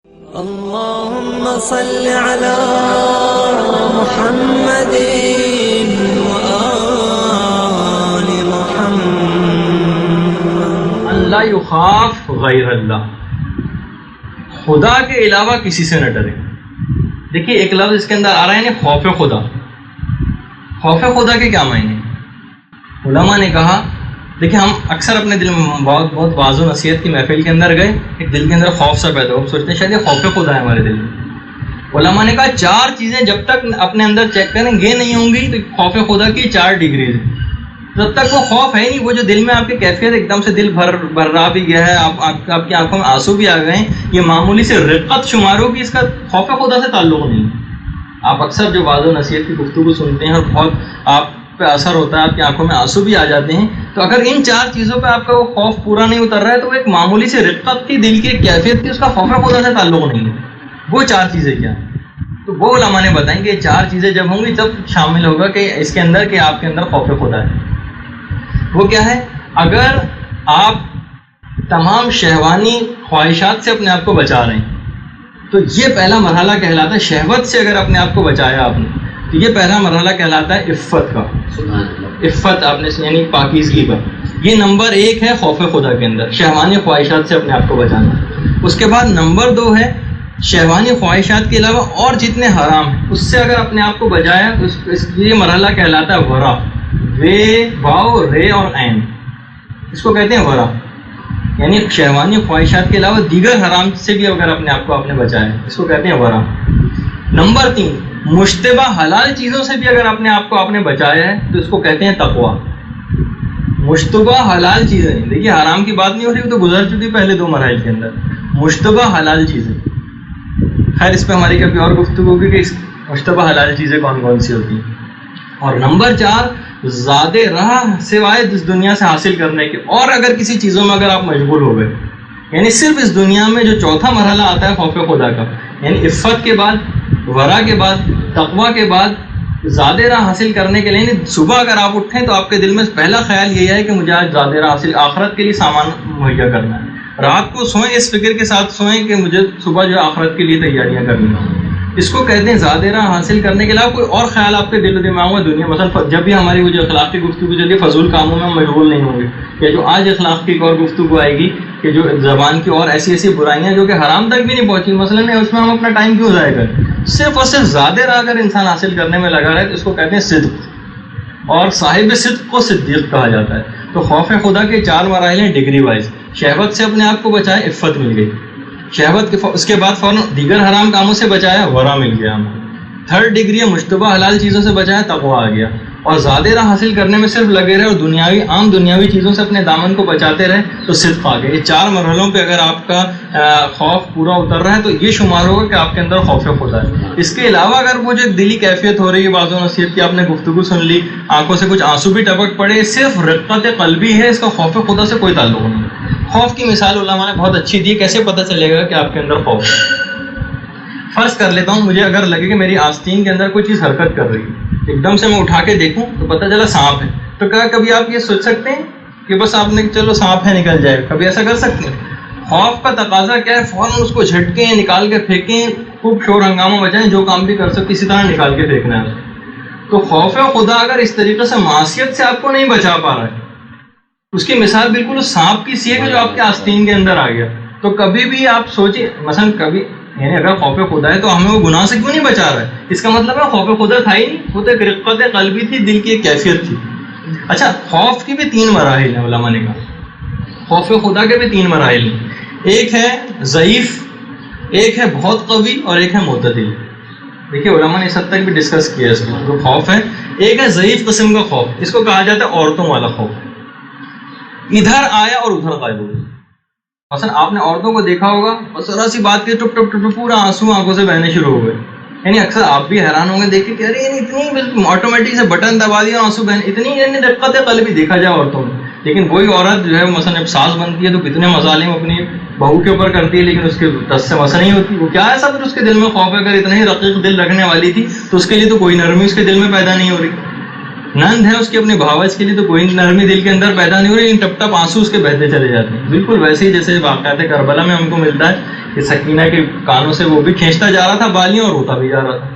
اللهم صل على محمد وآل محمد. اللہ یخاف غیر اللہ، خدا کے علاوہ کسی سے نہ ڈرے. دیکھیے ایک لفظ اس کے اندر آ رہا ہے یعنی خوف خدا. خوف خدا کے کیا معنی؟ علماء نے کہا دیکھیں ہم اکثر اپنے دل میں بہت واضح و نصیحت کی محفل کے اندر گئے، ایک دل کے اندر خوف سا پیدا ہو، سوچتے ہیں شاید یہ خوف خدا ہے ہمارے دل میں. علماء نے کہا چار چیزیں جب تک اپنے اندر چیک کریں گے نہیں ہوں گی تو خوف خدا کی 4 ڈگریز ہیں. جب تک وہ خوف ہے نہیں، وہ جو دل میں آپ کی کیفیت ایک دم سے دل بھر رہا بھی گیا ہے، آپ کی آنکھوں میں آنسو بھی آ گئے ہیں، یہ معمولی سے رقت شمار ہوگی، اس کا خوف خدا سے تعلق نہیں ہے. آپ اکثر جو واضح و نصیحت کی گفتگو سنتے ہیں اور بہت آپ پہ اثر ہوتا ہے، آپ کی آنکھوں میں آنسو بھی آ جاتے ہیں، تو اگر ان 4 چیزوں پہ آپ کا وہ خوف پورا نہیں اتر رہا ہے تو وہ ایک معمولی سے رقت کی دل کی کیفیت کی، اس کا خوف خدا سے تعلق نہیں ہے. وہ 4 چیزیں کیا ہیں؟ تو وہ علماء نے بتائیں کہ یہ 4 چیزیں جب ہوں گی تب شامل ہوگا کہ اس کے اندر کہ آپ کے اندر خوف خدا ہے. وہ کیا ہے؟ اگر آپ تمام شہوانی خواہشات سے اپنے آپ کو بچا رہے ہیں تو یہ پہلا مرحلہ کہلاتا ہے. شہوت سے اگر اپنے آپ کو بچایا آپ نے تو یہ پہلا مرحلہ کہلاتا ہے عفت کا. عفت آپ نے یعنی پاکیزگی کا. یہ نمبر 1 ہے خوف خدا کے اندر، شہوانی خواہشات سے اپنے آپ کو بچانا. اس کے بعد نمبر 2 ہے شہوانی خواہشات کے علاوہ اور جتنے حرام ہیں اس سے اگر اپنے آپ کو بچایا تو یہ مرحلہ کہلاتا ہے ورا. وے واو رے اور عین، اس کو کہتے ہیں ورا، یعنی شہوانی خواہشات کے علاوہ دیگر حرام سے بھی اگر اپنے آپ کو آپ نے بچایا اس کو کہتے ہیں ورا. نمبر 3 مشتبہ حلال چیزوں سے بھی اگر اپنے آپ کو آپ نے بچایا ہے تو اس کو کہتے ہیں تقویٰ. مشتبہ حلال چیزیں، دیکھیے حرام کی بات نہیں ہو رہی، تو گزر چکی پہلے 2 مراحل کے اندر. مشتبہ حلال چیزیں، خیر اس پہ ہماری کبھی اور گفتگو ہوگی کہ مشتبہ حلال چیزیں کون کون سی ہوتی ہیں. اور نمبر 4 زیادہ راہ سوائے اس دنیا سے حاصل کرنے کے، اور اگر کسی چیزوں میں اگر آپ مشغول ہو گئے، یعنی صرف اس دنیا میں جو چوتھا مرحلہ آتا ہے خوف خدا کا، یعنی عفت کے بعد، ورا کے بعد، تقویٰ کے بعد زیادہ راہ حاصل کرنے کے لیے، یعنی صبح اگر آپ اٹھیں تو آپ کے دل میں پہلا خیال یہی ہے کہ مجھے آج زیادہ راہ حاصل آخرت کے لیے سامان مہیا کرنا ہے. رات کو سوئیں اس فکر کے ساتھ سوئیں کہ مجھے صبح جو آخرت کے لیے تیاریاں کرنی ہیں. اس کو کہتے ہیں زیادہ راہ حاصل کرنے کے علاوہ کوئی اور خیال آپ کے دل و دماغ میں دنیا، مثلا جب بھی ہماری وہ جو اخلاقی گفتگو چلیے فضول کاموں میں ہم مشغول نہیں ہوں گے، یا جو آج اخلاق کی اور گفتگو آئے گی کہ جو زبان کی اور ایسی برائیاں جو کہ حرام تک بھی نہیں پہنچی مثلا، اس میں ہم اپنا ٹائم کیوں ضائع کریں. صرف اور صرف زیادہ راہ اگر انسان حاصل کرنے میں لگا رہے تو اس کو کہتے ہیں صدق، اور صاحب صدق کو صدیق کہا جاتا ہے. تو خوف خدا کے 4 مراحل ہیں ڈگری وائز. شہوت سے اپنے آپ کو بچائے، عفت مل گئی. شہوت کے اس کے بعد فوراً دیگر حرام کاموں سے بچایا، ورا مل گیا ہمیں. 3rd ڈگری ہے مشتبہ حلال چیزوں سے بچایا، تقویٰ آ گیا. اور زیادہ راہ حاصل کرنے میں صرف لگے رہے اور عام دنیاوی چیزوں سے اپنے دامن کو بچاتے رہے تو صدق آ گیا. یہ 4 مرحلوں پہ اگر آپ کا خوف پورا اتر رہا ہے تو یہ شمار ہوگا کہ آپ کے اندر خوف خدا ہے. اس کے علاوہ اگر وہ جو دلی کیفیت ہو رہی ہے، واضح و نصیحت کی آپ نے گفتگو سن لی، آنکھوں سے کچھ آنسو بھی ٹپک پڑے، صرف رقت قلبی ہے، اس کا خوف خدا سے کوئی تعلق نہیں. خوف کی مثال علماء نے بہت اچھی دی. کیسے پتہ چلے گا کہ آپ کے اندر خوف ہے؟ فرض کر لیتا ہوں مجھے اگر لگے کہ میری آستین کے اندر کوئی چیز حرکت کر رہی ہے، ایک دم سے میں اٹھا کے دیکھوں تو پتہ چلا سانپ ہے، تو کیا کبھی آپ یہ سوچ سکتے ہیں کہ بس آپ نے چلو سانپ ہے نکل جائے؟ کبھی ایسا کر سکتے ہیں؟ خوف کا تقاضا کیا ہے؟ فوراً اس کو جھٹکیں، نکال کے پھینکیں، خوب شور ہنگامہ بجائیں، جو کام بھی کر سکتے اسی طرح نکال کے پھینکنا ہے. تو خوف خدا اگر اس طریقے سے معصیت سے آپ کو نہیں بچا پا رہا ہے، اس کی مثال بالکل اس سانپ کی سی ہے کہ جو آپ کے آستین کے اندر آ گیا. تو کبھی بھی آپ سوچیں مثلا کبھی، یعنی اگر خوف خدا ہے تو ہمیں وہ گناہ سے کیوں نہیں بچا رہا ہے؟ اس کا مطلب ہے خوف خدا تھا ہی نہیں، وہ تو ایک رقت قلبی تھی، دل کی ایک کیفیت تھی. اچھا خوف کی بھی 3 مراحل ہیں علماء نے کہا. خوف خدا کے بھی 3 مراحل ہیں. ایک ہے ضعیف، ایک ہے بہت قوی، اور ایک ہے معتدل. دیکھیے علماء نے اس حد تک بھی ڈسکس کیا اس کو. جو خوف ہے ایک ہے ضعیف قسم کا خوف، اس کو کہا جاتا ہے عورتوں والا خوف. ادھر آیا اور ادھر غائب ہو گیا. مثلا آپ نے عورتوں کو دیکھا ہوگا اور ذرا سی بات کی ٹپ ٹپ ٹپ پورا آنسو آنکھوں سے بہنے شروع ہو گئے. یعنی اکثر آپ بھی حیران ہوں گے دیکھ کے کہ ارے یعنی اتنی آٹومیٹک سے بٹن دبا دیا آنسو بہنے، اتنی یعنی رقت قلبی دیکھا جائے عورتوں میں. لیکن وہی عورت جو ہے مثلا جب ساس بنتی ہے تو کتنے مظالم اپنی بہو کے اوپر کرتی ہے، لیکن اس کے دس سے مسئلہ نہیں ہوتی. وہ کیا ایسا پھر اس کے دل میں خوف ہے؟ اگر اتنا ہی رقیق دل رکھنے والی تھی تو اس کے لیے تو کوئی نرمی اس کے دل میں پیدا نہیں ہو رہی. نند ہے اس کی اپنی بھاوج کے لیے تو کوئی نرمی دل کے اندر پیدا نہیں ہو رہی، ٹپ ٹپ آنسو اس کے بہتے چلے جاتے ہیں. بالکل ویسے ہی جیسے واقعات کربلا میں ہم کو ملتا ہے کہ سکینہ کے کانوں سے وہ بھی کھینچتا جا رہا تھا بالیاں اور روتا بھی جا رہا تھا.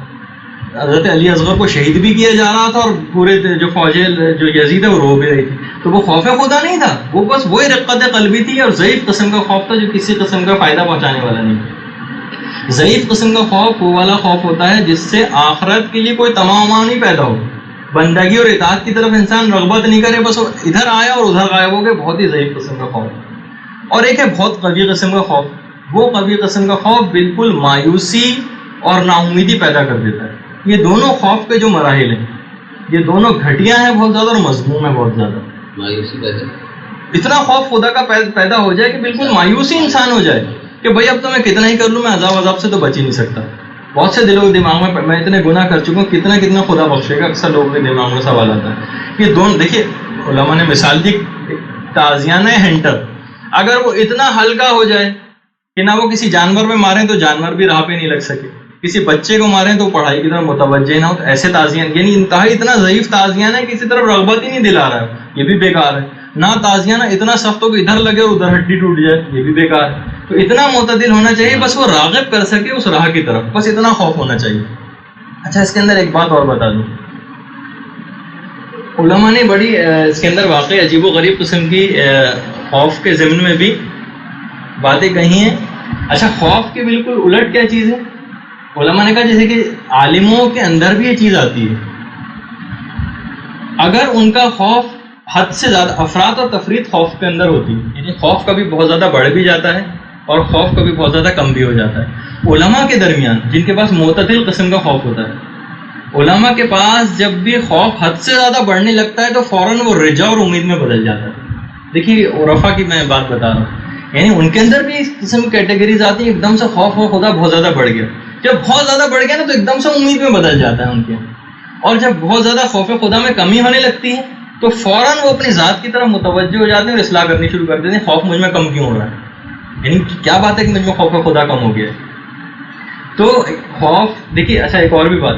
حضرت علی اصغر کو شہید بھی کیا جا رہا تھا اور پورے جو فوجیں جو یزید ہے وہ رو بھی رہی تھی. تو وہ خوف خدا نہیں تھا, وہ بس وہی رقت قلبی تھی اور ضعیف قسم کا خوف تھا جو کسی قسم کا فائدہ پہنچانے والا نہیں. ضعیف قسم کا خوف وہ والا خوف ہوتا ہے جس سے آخرت کے لیے کوئی تمام نہیں پیدا ہو, بندگی اور اطاعت کی طرف انسان رغبت نہیں کرے, بس ادھر آیا اور ادھر غائب ہو گئے. بہت ہی ضعیف قسم کا خوف. اور ایک ہے بہت قوی قسم کا خوف. وہ قوی قسم کا خوف بالکل مایوسی اور نا امیدی پیدا کر دیتا ہے. یہ دونوں خوف کے جو مراحل ہیں, یہ دونوں گھٹیا ہیں بہت زیادہ اور مذموم ہے بہت زیادہ. مایوسی پیدا, اتنا خوف خدا کا پیدا ہو جائے کہ بالکل مایوسی انسان ہو جائے کہ بھائی اب تو میں کتنا ہی کر لوں, میں عذاب سے تو بچ ہی نہیں سکتا. بہت سے دلوں کے دماغ میں اتنے گناہ کر چکا ہوں, کتنا خدا بخشے گا, اکثر لوگوں کے دماغ میں سوال آتا ہے. یہ دونوں دیکھیے علماء نے مثال دی, تازیانہ ہنٹر اگر وہ اتنا ہلکا ہو جائے کہ نہ وہ کسی جانور میں ماریں تو جانور بھی راہ پہ نہیں لگ سکے, کسی بچے کو ماریں تو پڑھائی کی طرف متوجہ نہ ہو, تو ایسے تازیان یعنی انتہائی اتنا ضعیف تازیان ہے کسی طرف رغبت ہی نہیں دلا رہا ہے, یہ بھی بیکار ہے. نہ تازیانہ اتنا سخت ہو کہ ادھر لگے اور ادھر ہڈی ٹوٹ جائے, یہ بھی بیکار ہے. تو اتنا معتدل ہونا چاہیے, بس وہ راغب کر سکے اس راہ کی طرف, بس اتنا خوف ہونا چاہیے. اچھا اس کے اندر ایک بات اور بتا دوں, علماء نے بڑی اس کے اندر واقعی عجیب و غریب قسم کی خوف کے ضمن میں بھی باتیں کہی ہیں. اچھا خوف کے بالکل الٹ کیا چیز ہے؟ علماء نے کہا جیسے کہ عالموں کے اندر بھی یہ چیز آتی ہے. اگر ان کا خوف حد سے زیادہ افراط اور تفریط خوف کے اندر ہوتی ہے, یعنی خوف کبھی بہت زیادہ بڑھ بھی جاتا ہے اور خوف کبھی بہت زیادہ کم بھی ہو جاتا ہے. علماء کے درمیان جن کے پاس معتدل قسم کا خوف ہوتا ہے, علماء کے پاس جب بھی خوف حد سے زیادہ بڑھنے لگتا ہے تو فوراً وہ رجا اور امید میں بدل جاتا ہے. دیکھیے عرفا کی میں بات بتا رہا ہوں, یعنی ان کے اندر بھی اس قسم کی کیٹیگریز آتی ہیں. ایک دم سے خوف و خدا بہت زیادہ بڑھ گیا, جب بہت زیادہ بڑھ گیا نا تو ایک دم سے امید میں بدل جاتا ہے ان کے. اور جب بہت زیادہ خوف خدا میں کمی ہونے لگتی ہے تو فوراً وہ اپنی ذات کی طرف متوجہ ہو جاتے ہیں اور اصلاح کرنی شروع کر دیتے ہیں. خوف مجھ میں کم کیوں ہو رہا ہے, یعنی کیا بات ہے کہ مجھ میں خوف خدا کم ہو گیا. تو خوف دیکھیے, اچھا ایک اور بھی بات,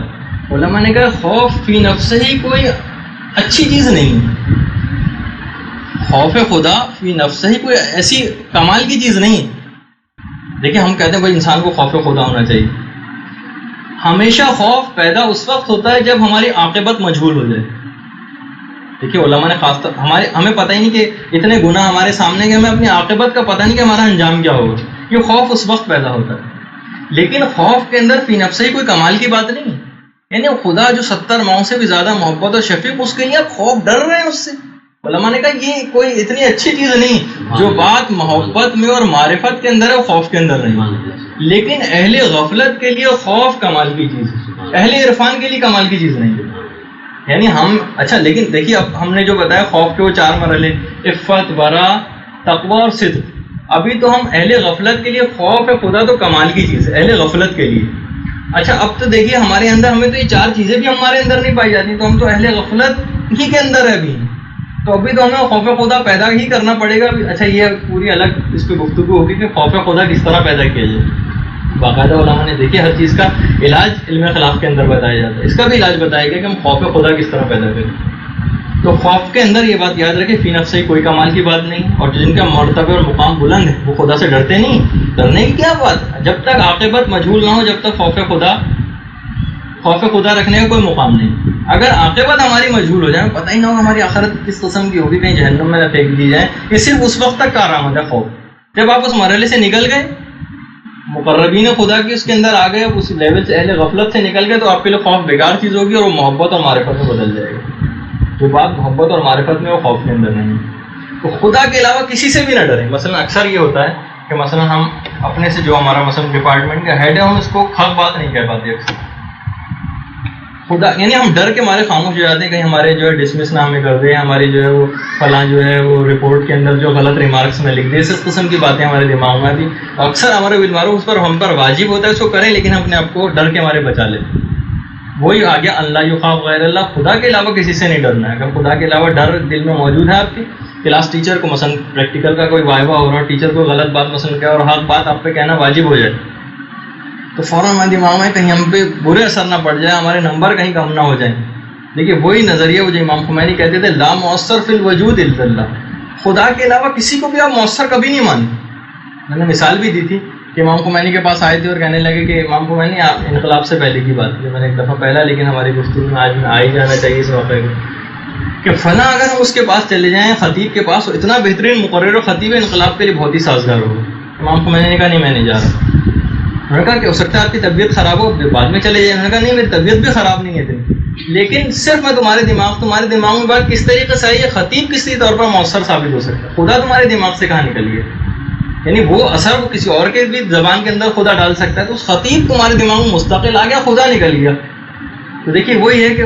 علماء نے کہا خوف فی نفس ہی کوئی اچھی چیز نہیں. خوف خدا فی نفس ہی کوئی ایسی کمال کی چیز نہیں. دیکھیں ہم کہتے ہیں بھائی انسان کو خوف خدا ہونا چاہیے. ہمیشہ خوف پیدا اس وقت ہوتا ہے جب ہماری عاقبت مجہول ہو جائے. دیکھیے علماء نے خاص طور ہمیں پتہ ہی نہیں کہ اتنے گناہ ہمارے سامنے کہ ہمیں اپنی عاقبت کا پتہ نہیں کہ ہمارا انجام کیا ہوگا. یہ خوف اس وقت پیدا ہوتا ہے. لیکن خوف کے اندر فی نفس ہی کوئی کمال کی بات نہیں. یعنی خدا جو 70 ماؤں سے بھی زیادہ محبت اور شفیق, اس کے لیے آپ خوف ڈر رہے ہیں اس سے. علماء نے کہا یہ کوئی اتنی اچھی چیز نہیں. جو بات محبت میں اور معرفت کے اندر ہے وہ خوف کے اندر نہیں. لیکن اہل غفلت کے لیے خوف کمال کی چیز ہے, اہل عرفان کے لیے کمال کی چیز نہیں. یعنی ہم اچھا لیکن دیکھیے اب ہم نے جو بتایا خوف کے وہ 4 مرحلے, عفت, ورع, تقویٰ اور صدق. ابھی تو ہم اہل غفلت کے لیے خوف خدا تو کمال کی چیز ہے اہل غفلت کے لیے. اچھا اب تو دیکھیے ہمارے اندر ہمیں تو یہ 4 چیزیں بھی ہمارے اندر نہیں پائی جاتی, تو ہم تو اہل غفلت ہی کے اندر ہے ابھی. تو ابھی تو ہمیں خوف خدا پیدا ہی کرنا پڑے گا. اچھا یہ پوری الگ اس پہ گفتگو ہوگی کہ خوف خدا کس طرح پیدا کیا جائے. باقاعدہ علماء نے دیکھیے ہر چیز کا علاج علم خلاف کے اندر بتایا جاتا ہے. اس کا بھی علاج بتایا گیا کہ ہم خوف خدا کس طرح پیدا کریں. تو خوف کے اندر یہ بات یاد رکھے فی نفس ہی کوئی کمال کی بات نہیں. اور جن کا مرتبہ اور مقام بلند ہے وہ خدا سے ڈرتے نہیں. ڈرنے کی کیا بات, جب تک عاقبت مجہول نہ ہو جب تک خوف خدا رکھنے کا کوئی مقام نہیں. اگر عاقبت ہماری مجہول ہو جائے, پتہ ہی نہ ہو ہماری آخرت کس قسم کی ہوگی, کہیں جہنم میں نہ پھینک دی جائے, یہ صرف اس وقت تک کارآمد ہے خوف. جب آپ اس مرحلے سے نکل گئے, مقربین خدا کی اس کے اندر آ گئے, اب اس لیول سے اہل غفلت سے نکل گئے, تو آپ کے لیے خوف بیکار چیز ہوگی اور وہ محبت اور معرفت میں بدل جائے گا. جو بات محبت اور معرفت میں وہ خوف کے اندر نہیں. تو خدا کے علاوہ کسی سے بھی نہ ڈریں. مثلا اکثر یہ ہوتا ہے کہ مثلا ہم اپنے سے جو ہمارا مثلا ڈپارٹمنٹ کا ہیڈ ہے ہم اس کو حق بات نہیں کہہ پاتے اکثر. خدا یعنی ہم ڈر کے ہمارے خاموش ہو جاتے ہیں, کہیں ہمارے جو ہے ڈسمس نہ ہمیں کر دے, ہماری جو ہے وہ فلاں جو ہے وہ رپورٹ کے اندر جو غلط ریمارکس میں لکھ دے. اس قسم کی باتیں ہمارے دماغ میں آتی. اکثر ہمارے بالمعروف اس پر ہم پر واجب ہوتا ہے اس کو کریں, لیکن ہم اپنے آپ کو ڈر کے ہمارے بچا لیتے. وہی آ گیا اللہ یخاف غیر اللہ, خدا کے علاوہ کسی سے نہیں ڈرنا ہے. اگر خدا کے علاوہ ڈر دل میں موجود ہے آپ کی, کلاس ٹیچر کو مثلا پریکٹیکل کا کوئی وائوا ہو رہا, ٹیچر کو غلط بات مثلا کیا اور حق بات آپ پہ کہنا واجب ہو جائے, تو فوراً ہمارے دماغ میں کہیں ہم پہ برے اثر نہ پڑ جائے, ہمارے نمبر کہیں کم نہ ہو جائیں. دیکھیے وہی نظریہ وہ جو امام خمینی کہتے تھے, لا مؤثر فی الوجود الا اللہ, خدا کے علاوہ کسی کو بھی آپ مؤثر کبھی نہیں مانیں. میں نے مثال بھی دی تھی کہ کہ امام خمینی کے پاس آئے تھے اور کہنے لگے کہ امام خمینی انقلاب سے پہلے کی بات ہے، میں نے ایک دفعہ پہلا لیکن ہماری گفتگو میں آج میں آ ہی جانا چاہیے اس واقعے کو، کہ فلاں اگر ہم اس کے پاس چلے جائیں خطیب کے پاس، اتنا بہترین مقرر و خطیب انقلاب کے لیے بہت ہی سازگار ہوگا. امام خمینی نے کہا نہیں میں نہیں جا رہا. انہوں نے کہا کہ ہو سکتا ہے آپ کی طبیعت خراب ہو، بعد میں چلے جائیں. انہوں نے کہا نہیں میری طبیعت بھی خراب نہیں ہے اتنی، لیکن صرف میں تمہارے دماغ میں بات کس طریقے سے آئی ہے، خطیب کسی طور پر مؤثر ثابت ہو سکتا ہے، خدا تمہارے دماغ سے کہاں نکلی ہے، یعنی وہ اثر وہ کسی اور کے بھی زبان کے اندر خدا ڈال سکتا ہے، تو اس خطیب تمہارے دماغ میں مستقل آ گیا، خدا نکل گیا. تو دیکھیے وہی ہے کہ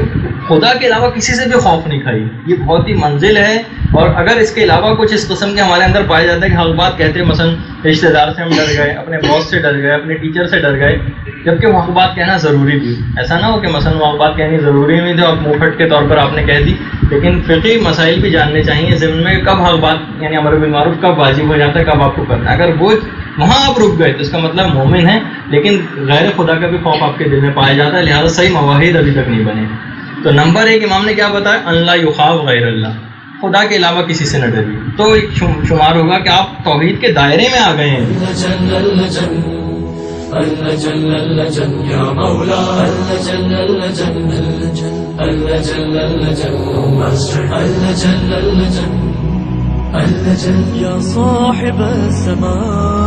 خدا کے علاوہ کسی سے بھی خوف نہیں کھائی، یہ بہت ہی منزل ہے. اور اگر اس کے علاوہ کچھ اس قسم کے ہمارے اندر پایا جاتا ہے کہ حق بات کہتے ہیں، مثلا رشتہ دار سے ہم ڈر گئے، اپنے باس سے ڈر گئے، اپنے ٹیچر سے ڈر گئے، جبکہ وہ حق بات کہنا ضروری بھی. ایسا نہ ہو کہ مثلا وہ حق بات کہنی ضروری نہیں تھی اور منہ پھٹ کے طور پر آپ نے کہہ دی، لیکن فقہی مسائل بھی جاننے چاہیے ضمن میں، کب حق بات یعنی امر بالمعروف کب واجب ہو جاتا ہے، کب آپ کو کرنا ہے. اگر وہ وہاں آپ رک گئے تو اس کا مطلب مومن ہے، لیکن غیر خدا کا بھی خوف آپ کے دل میں پایا جاتا ہے، لہٰذا صحیح مواحد ابھی تک نہیں بنے. تو نمبر 1 امام نے کیا بتایا، اللہ یخاف غیر اللہ، خدا کے علاوہ کسی سے نہ ڈریے. تو ایک شمار ہوگا کہ آپ توحید کے دائرے میں آ گئے ہیں. يا صاحب السماء